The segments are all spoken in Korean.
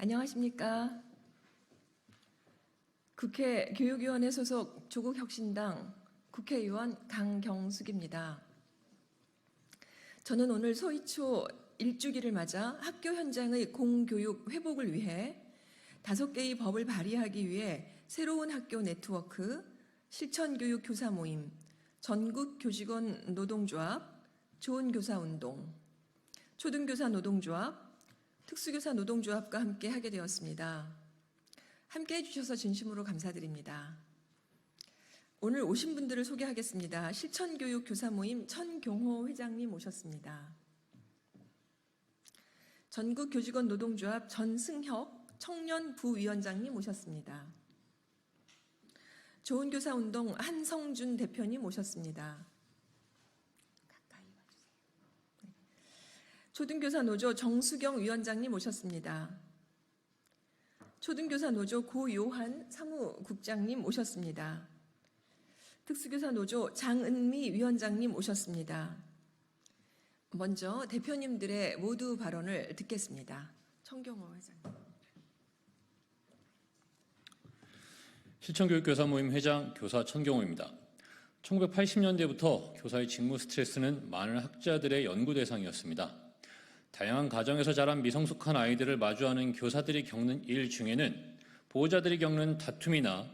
안녕하십니까. 국회 교육위원회 소속 조국혁신당 국회의원 강경숙입니다. 저는 오늘 소위초 1주기를 맞아 학교 현장의 공교육 회복을 위해 5개의 법을 발의하기 위해 새로운 학교 네트워크, 실천교육 교사 모임, 전국교직원 노동조합, 좋은교사운동, 초등교사 노동조합, 특수교사 노동조합과 함께 하게 되었습니다. 함께 해주셔서 진심으로 감사드립니다. 오늘 오신 분들을 소개하겠습니다. 실천교육 교사 모임 천경호 회장님 오셨습니다. 전국교직원 노동조합 전승혁 청년 부위원장님 오셨습니다. 좋은교사운동 한성준 대표님 오셨습니다. 초등교사 노조 정수경 위원장님 오셨습니다. 초등교사 노조 고요한 사무국장님 오셨습니다. 특수교사 노조 장은미 위원장님 오셨습니다. 먼저 대표님들의 모두 발언을 듣겠습니다. 천경호 회장님. 실천교육교사 모임 회장 교사 천경호입니다. 1980년대부터 교사의 직무 스트레스는 많은 학자들의 연구 대상이었습니다. 다양한 가정에서 자란 미성숙한 아이들을 마주하는 교사들이 겪는 일 중에는 보호자들이 겪는 다툼이나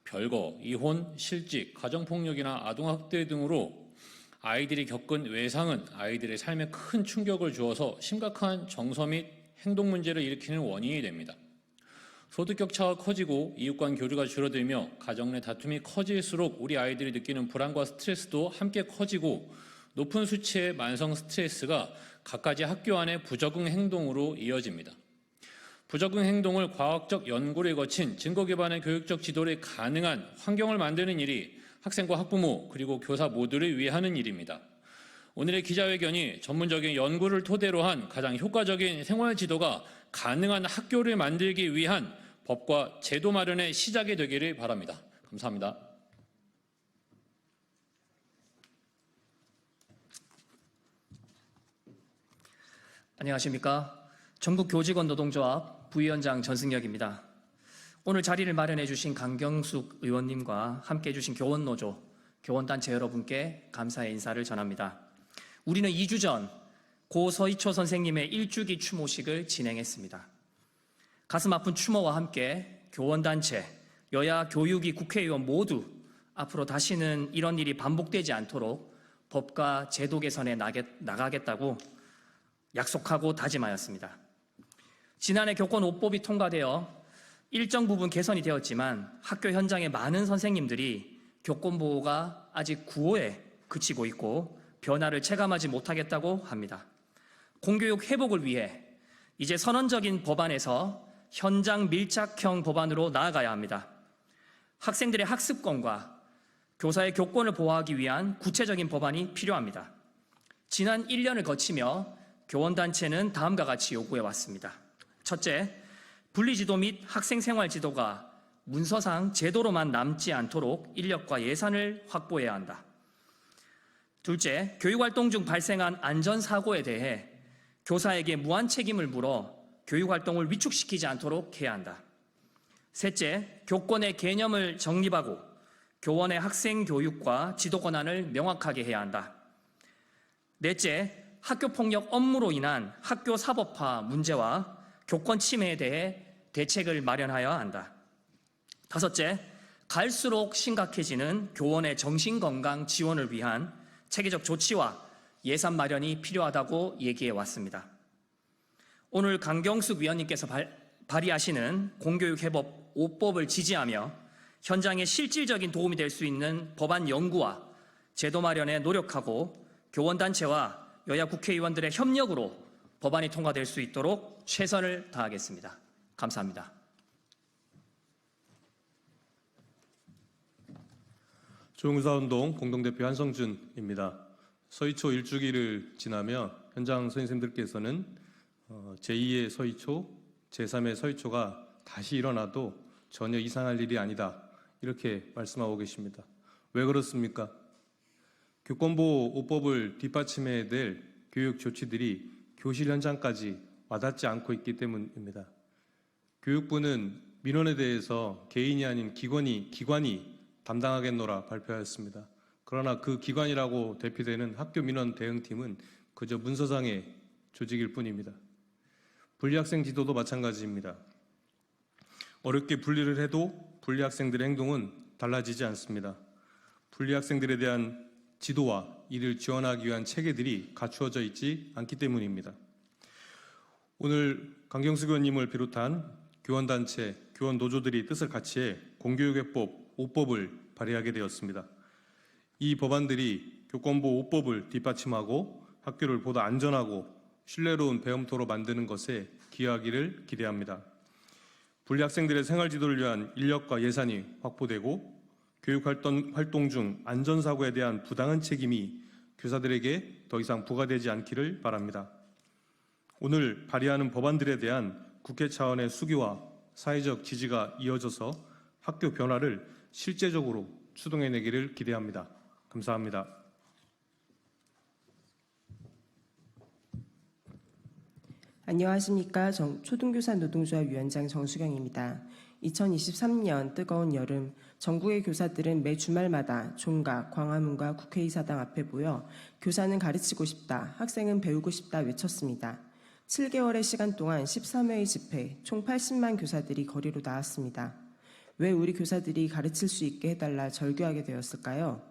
별거, 이혼, 실직, 가정폭력이나 아동학대 등으로 아이들이 겪은 외상은 아이들의 삶에 큰 충격을 주어서 심각한 정서 및 행동 문제를 일으키는 원인이 됩니다. 소득 격차가 커지고 이웃 간 교류가 줄어들며 가정 내 다툼이 커질수록 우리 아이들이 느끼는 불안과 스트레스도 함께 커지고 높은 수치의 만성 스트레스가 갖가지 학교 안의 부적응 행동으로 이어집니다. 부적응 행동을 과학적 연구를 거친 증거 기반의 교육적 지도를 가능한 환경을 만드는 일이 학생과 학부모 그리고 교사 모두를 위해 하는 일입니다. 오늘의 기자회견이 전문적인 연구를 토대로 한 가장 효과적인 생활 지도가 가능한 학교를 만들기 위한 법과 제도 마련의 시작이 되기를 바랍니다. 감사합니다. 안녕하십니까. 전국교직원 노동조합 부위원장 전승혁입니다. 오늘 자리를 마련해 주신 강경숙 의원님과 함께 해주신 교원노조, 교원단체 여러분께 감사의 인사를 전합니다. 우리는 2주 전 고 서희초 선생님의 1주기 추모식을 진행했습니다. 가슴 아픈 추모와 함께 교원단체, 여야 교육위 국회의원 모두 앞으로 다시는 이런 일이 반복되지 않도록 법과 제도 개선에 나가겠다고 약속하고 다짐하였습니다. 지난해 교권 5법이 통과되어 일정 부분 개선이 되었지만 학교 현장의 많은 선생님들이 교권 보호가 아직 구호에 그치고 있고 변화를 체감하지 못하겠다고 합니다. 공교육 회복을 위해 이제 선언적인 법안에서 현장 밀착형 법안으로 나아가야 합니다. 학생들의 학습권과 교사의 교권을 보호하기 위한 구체적인 법안이 필요합니다. 지난 1년을 거치며 교원단체는 다음과 같이 요구해 왔습니다. 첫째, 분리지도 및 학생생활지도가 문서상 제도로만 남지 않도록 인력과 예산을 확보해야 한다. 둘째, 교육활동 중 발생한 안전사고에 대해 교사에게 무한 책임을 물어 교육활동을 위축시키지 않도록 해야 한다. 셋째, 교권의 개념을 정립하고 교원의 학생 교육과 지도 권한을 명확하게 해야 한다. 넷째, 학교폭력 업무로 인한 학교 사법화 문제와 교권 침해에 대해 대책을 마련하여야 한다. 다섯째, 갈수록 심각해지는 교원의 정신건강 지원을 위한 체계적 조치와 예산 마련이 필요하다고 얘기해 왔습니다. 오늘 강경숙 위원님께서 발의하시는 공교육회복 5법을 지지하며 현장에 실질적인 도움이 될 수 있는 법안 연구와 제도 마련에 노력하고 교원단체와 여야 국회의원들의 협력으로 법안이 통과될 수 있도록 최선을 다하겠습니다. 감사합니다. 좋은교사운동 공동대표 한성준입니다. 서희초 1주기를 지나며 현장 선생님들께서는 제2의 서희초, 제3의 서희초가 다시 일어나도 전혀 이상할 일이 아니다 이렇게 말씀하고 계십니다. 왜 그렇습니까? 교권보호 5법을 뒷받침해야 될 교육 조치들이 교실 현장까지 와닿지 않고 있기 때문입니다. 교육부는 민원에 대해서 개인이 아닌 기관이 담당하겠노라 발표하였습니다. 그러나 그 기관이라고 대표되는 학교 민원 대응팀은 그저 문서상의 조직일 뿐입니다. 분리학생 지도도 마찬가지입니다. 어렵게 분리를 해도 분리학생들의 행동은 달라지지 않습니다. 분리학생들에 대한 지도와 이를 지원하기 위한 체계들이 갖추어져 있지 않기 때문입니다. 오늘 강경숙 의원님을 비롯한 교원단체, 교원노조들이 뜻을 같이해 공교육해법 5법을 발의하게 되었습니다. 이 법안들이 교권보 5법을 뒷받침하고 학교를 보다 안전하고 신뢰로운 배움터로 만드는 것에 기여하기를 기대합니다. 분리학생들의 생활지도를 위한 인력과 예산이 확보되고 교육활동 중 안전사고에 대한 부당한 책임이 교사들에게 더 이상 부과되지 않기를 바랍니다. 오늘 발의하는 법안들에 대한 국회 차원의 수기와 사회적 지지가 이어져서 학교 변화를 실제적으로 추동해내기를 기대합니다. 감사합니다. 안녕하십니까. 초등교사 노동조합 위원장 정수경입니다. 2023년 뜨거운 여름, 전국의 교사들은 매 주말마다 종각, 광화문과 국회의사당 앞에 모여 교사는 가르치고 싶다, 학생은 배우고 싶다 외쳤습니다. 7개월의 시간 동안 13회의 집회, 총 80만 교사들이 거리로 나왔습니다. 왜 우리 교사들이 가르칠 수 있게 해달라 절규하게 되었을까요?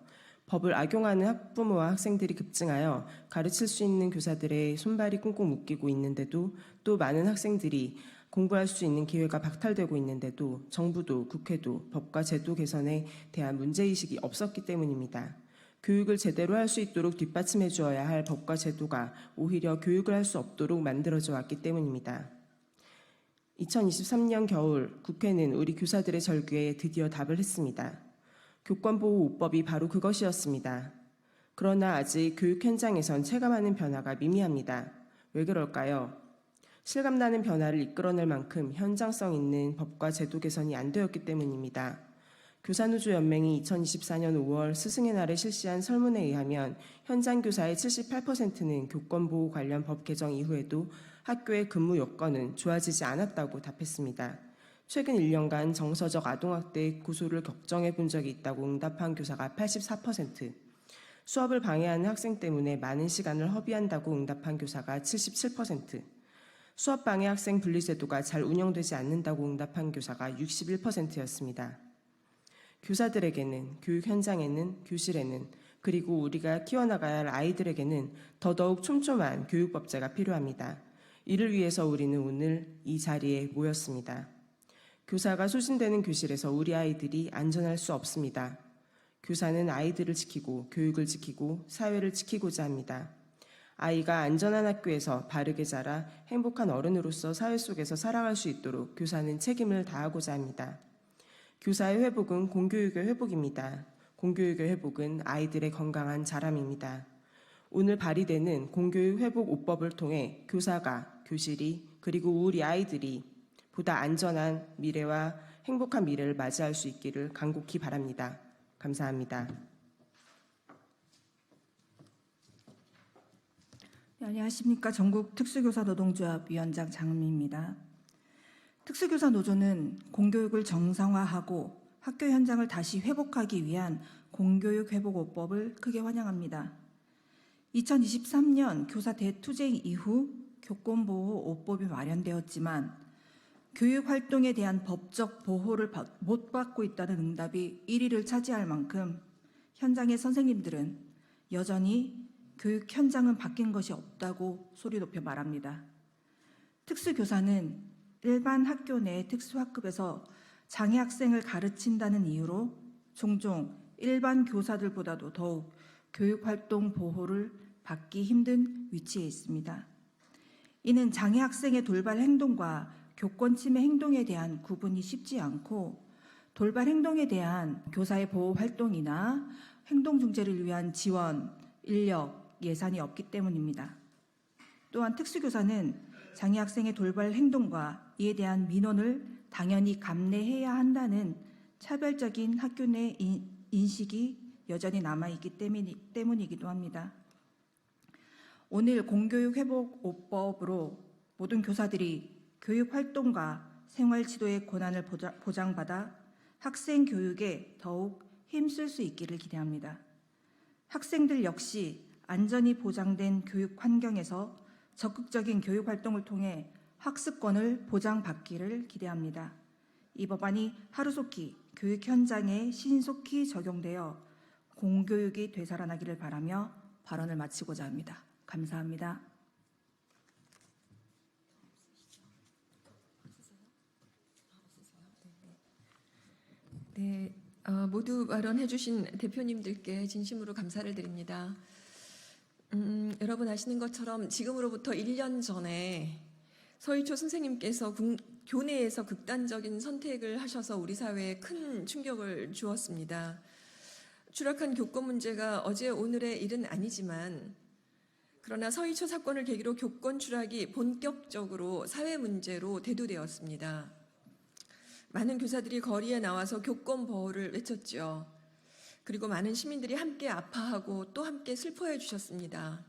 법을 악용하는 학부모와 학생들이 급증하여 가르칠 수 있는 교사들의 손발이 꽁꽁 묶이고 있는데도, 또 많은 학생들이 공부할 수 있는 기회가 박탈되고 있는데도 정부도 국회도 법과 제도 개선에 대한 문제의식이 없었기 때문입니다. 교육을 제대로 할 수 있도록 뒷받침해 주어야 할 법과 제도가 오히려 교육을 할 수 없도록 만들어져 왔기 때문입니다. 2023년 겨울 국회는 우리 교사들의 절규에 드디어 답을 했습니다. 교권보호 5법이 바로 그것이었습니다. 그러나 아직 교육 현장에선 체감하는 변화가 미미합니다. 왜 그럴까요? 실감나는 변화를 이끌어낼 만큼 현장성 있는 법과 제도 개선이 안 되었기 때문입니다. 교사노조연맹이 2024년 5월 스승의 날에 실시한 설문에 의하면 현장 교사의 78%는 교권보호 관련 법 개정 이후에도 학교의 근무 여건은 좋아지지 않았다고 답했습니다. 최근 1년간 정서적 아동학대 고소를 걱정해 본 적이 있다고 응답한 교사가 84%, 수업을 방해하는 학생 때문에 많은 시간을 허비한다고 응답한 교사가 77%, 수업 방해 학생 분리 제도가 잘 운영되지 않는다고 응답한 교사가 61%였습니다. 교사들에게는, 교육 현장에는, 교실에는, 그리고 우리가 키워나가야 할 아이들에게는 더더욱 촘촘한 교육법제가 필요합니다. 이를 위해서 우리는 오늘 이 자리에 모였습니다. 교사가 소진되는 교실에서 우리 아이들이 안전할 수 없습니다. 교사는 아이들을 지키고 교육을 지키고 사회를 지키고자 합니다. 아이가 안전한 학교에서 바르게 자라 행복한 어른으로서 사회 속에서 살아갈 수 있도록 교사는 책임을 다하고자 합니다. 교사의 회복은 공교육의 회복입니다. 공교육의 회복은 아이들의 건강한 자람입니다. 오늘 발의되는 공교육 회복 5법을 통해 교사가, 교실이, 그리고 우리 아이들이 보다 안전한 미래와 행복한 미래를 맞이할 수 있기를 간곡히 바랍니다. 감사합니다. 네, 안녕하십니까. 전국 특수교사 노동조합 위원장 장은미입니다. 특수교사 노조는 공교육을 정상화하고 학교 현장을 다시 회복하기 위한 공교육 회복 5법을 크게 환영합니다. 2023년 교사 대투쟁 이후 교권보호 5법이 마련되었지만 교육 활동에 대한 법적 보호를 못 받고 있다는 응답이 1위를 차지할 만큼 현장의 선생님들은 여전히 교육 현장은 바뀐 것이 없다고 소리 높여 말합니다. 특수교사는 일반 학교 내 특수학급에서 장애 학생을 가르친다는 이유로 종종 일반 교사들보다도 더욱 교육활동 보호를 받기 힘든 위치에 있습니다. 이는 장애 학생의 돌발 행동과 교권 침해 행동에 대한 구분이 쉽지 않고 돌발 행동에 대한 교사의 보호 활동이나 행동 중재를 위한 지원, 인력, 예산이 없기 때문입니다. 또한 특수교사는 장애 학생의 돌발 행동과 이에 대한 민원을 당연히 감내해야 한다는 차별적인 학교 내 인식이 여전히 남아있기 때문이기도 합니다. 오늘 공교육 회복 5법으로 모든 교사들이 교육 활동과 생활 지도의 권한을 보장받아 학생 교육에 더욱 힘쓸 수 있기를 기대합니다. 학생들 역시 안전이 보장된 교육 환경에서 적극적인 교육 활동을 통해 학습권을 보장받기를 기대합니다. 이 법안이 하루속히 교육 현장에 신속히 적용되어 공교육이 되살아나기를 바라며 발언을 마치고자 합니다. 감사합니다. 네, 모두 발언해 주신 대표님들께 진심으로 감사를 드립니다. 여러분 아시는 것처럼 지금으로부터 1년 전에 서희초 선생님께서 교내에서 극단적인 선택을 하셔서 우리 사회에 큰 충격을 주었습니다. 추락한 교권 문제가 어제 오늘의 일은 아니지만 그러나 서희초 사건을 계기로 교권 추락이 본격적으로 사회 문제로 대두되었습니다. 많은 교사들이 거리에 나와서 교권 보호를 외쳤죠. 그리고 많은 시민들이 함께 아파하고 또 함께 슬퍼해 주셨습니다.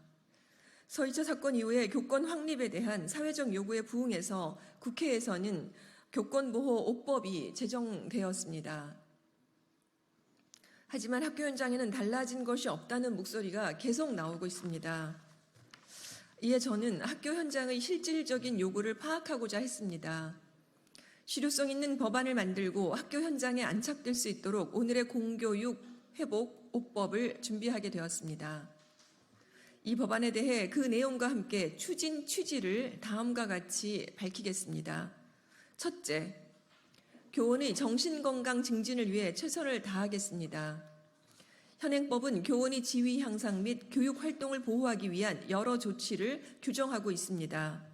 서희초 사건 이후에 교권 확립에 대한 사회적 요구에 부응해서 국회에서는 교권보호 5법이 제정되었습니다. 하지만 학교 현장에는 달라진 것이 없다는 목소리가 계속 나오고 있습니다. 이에 저는 학교 현장의 실질적인 요구를 파악하고자 했습니다. 실효성 있는 법안을 만들고 학교 현장에 안착될 수 있도록 오늘의 공교육 회복 5법을 준비하게 되었습니다. 이 법안에 대해 그 내용과 함께 추진 취지를 다음과 같이 밝히겠습니다. 첫째, 교원의 정신건강 증진을 위해 최선을 다하겠습니다. 현행법은 교원의 지위 향상 및 교육 활동을 보호하기 위한 여러 조치를 규정하고 있습니다.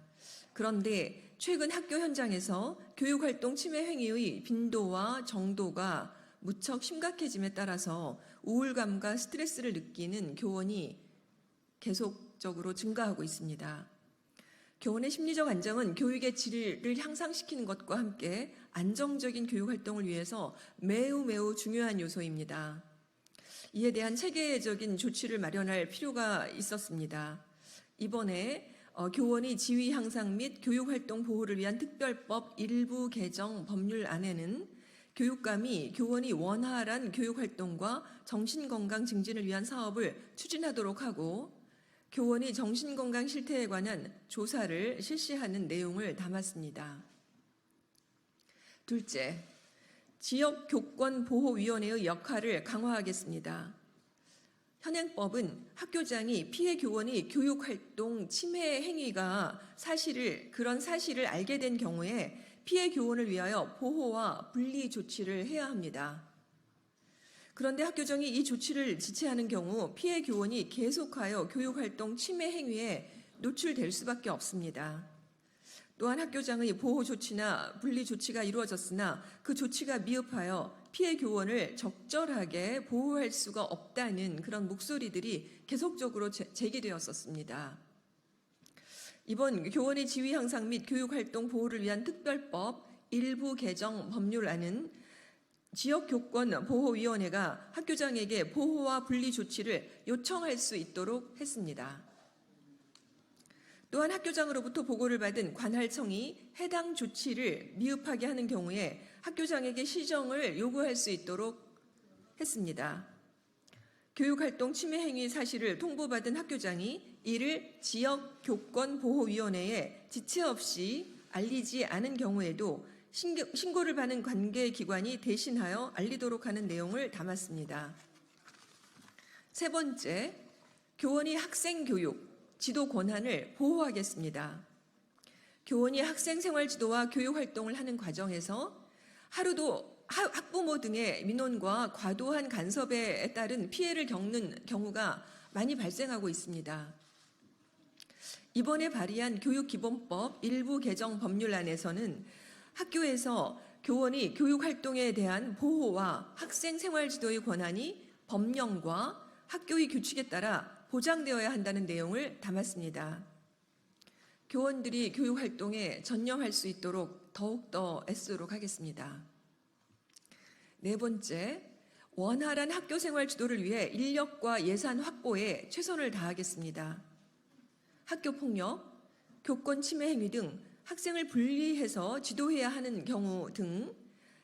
그런데 최근 학교 현장에서 교육활동 침해 행위의 빈도와 정도가 무척 심각해짐에 따라서 우울감과 스트레스를 느끼는 교원이 계속적으로 증가하고 있습니다. 교원의 심리적 안정은 교육의 질을 향상시키는 것과 함께 안정적인 교육활동을 위해서 매우 중요한 요소입니다. 이에 대한 체계적인 조치를 마련할 필요가 있었습니다. 이번에 교원의 지위 향상 및 교육활동 보호를 위한 특별법 일부 개정 법률안에는 교육감이 교원이 원활한 교육활동과 정신건강 증진을 위한 사업을 추진하도록 하고 교원의 정신건강 실태에 관한 조사를 실시하는 내용을 담았습니다. 둘째, 지역교권보호위원회의 역할을 강화하겠습니다. 현행법은 학교장이 피해 교원의 교육활동 침해 행위가 그런 사실을 알게 된 경우에 피해 교원을 위하여 보호와 분리 조치를 해야 합니다. 그런데 학교장이 이 조치를 지체하는 경우 피해 교원이 계속하여 교육활동 침해 행위에 노출될 수밖에 없습니다. 또한 학교장의 보호 조치나 분리 조치가 이루어졌으나 그 조치가 미흡하여 피해 교원을 적절하게 보호할 수가 없다는 그런 목소리들이 계속적으로 제기되었었습니다. 이번 교원의 지위 향상 및 교육활동 보호를 위한 특별법 일부 개정 법률안은 지역교권보호위원회가 학교장에게 보호와 분리 조치를 요청할 수 있도록 했습니다. 또한 학교장으로부터 보고를 받은 관할청이 해당 조치를 미흡하게 하는 경우에 학교장에게 시정을 요구할 수 있도록 했습니다. 교육활동 침해 행위 사실을 통보받은 학교장이 이를 지역교권보호위원회에 지체 없이 알리지 않은 경우에도 신고를 받는 관계기관이 대신하여 알리도록 하는 내용을 담았습니다. 세 번째, 교원이 학생교육, 지도 권한을 보호하겠습니다. 교원이 학생 생활 지도와 교육 활동을 하는 과정에서 하루도 학부모 등의 민원과 과도한 간섭에 따른 피해를 겪는 경우가 많이 발생하고 있습니다. 이번에 발의한 교육기본법 일부 개정 법률안에서는 학교에서 교원이 교육 활동에 대한 보호와 학생 생활 지도의 권한이 법령과 학교의 규칙에 따라 보장되어야 한다는 내용을 담았습니다. 교원들이 교육 활동에 전념할 수 있도록 더욱더 애쓰도록 하겠습니다. 네 번째, 원활한 학교 생활 지도를 위해 인력과 예산 확보에 최선을 다하겠습니다. 학교 폭력, 교권 침해 행위 등 학생을 분리해서 지도해야 하는 경우 등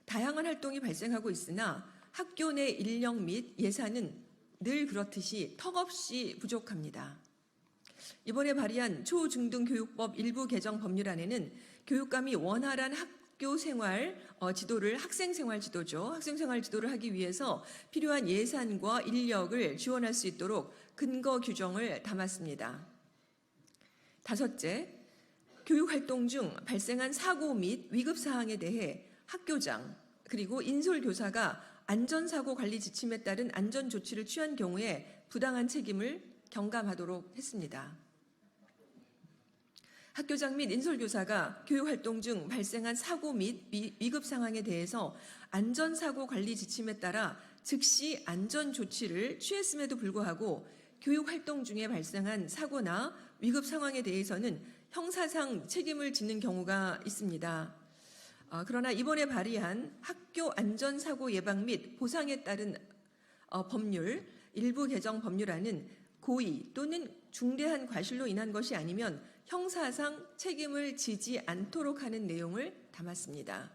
다양한 활동이 발생하고 있으나 학교 내 인력 및 예산은 늘 그렇듯이 턱없이 부족합니다. 이번에 발의한 초중등교육법 일부 개정 법률안에는 교육감이 원활한 학교 생활 지도를 학생생활 지도를 하기 위해서 필요한 예산과 인력을 지원할 수 있도록 근거 규정을 담았습니다. 다섯째, 교육활동 중 발생한 사고 및 위급 사항에 대해 학교장 그리고 인솔교사가 안전사고 관리 지침에 따른 안전 조치를 취한 경우에 부당한 책임을 경감하도록 했습니다. 학교장 및 인솔교사가 교육활동 중 발생한 사고 및 위급 상황에 대해서 안전사고 관리 지침에 따라 즉시 안전 조치를 취했음에도 불구하고 교육활동 중에 발생한 사고나 위급 상황에 대해서는 형사상 책임을 짓는 경우가 있습니다. 그러나 이번에 발의한 학교 안전사고 예방 및 보상에 따른 법률 일부 개정 법률안은 고의 또는 중대한 과실로 인한 것이 아니면 형사상 책임을 지지 않도록 하는 내용을 담았습니다.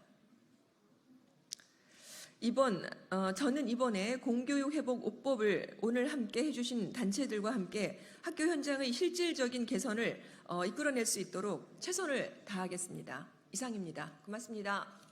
저는 이번에 공교육 회복 5법을 오늘 함께 해주신 단체들과 함께 학교 현장의 실질적인 개선을 이끌어낼 수 있도록 최선을 다하겠습니다. 이상입니다. 고맙습니다.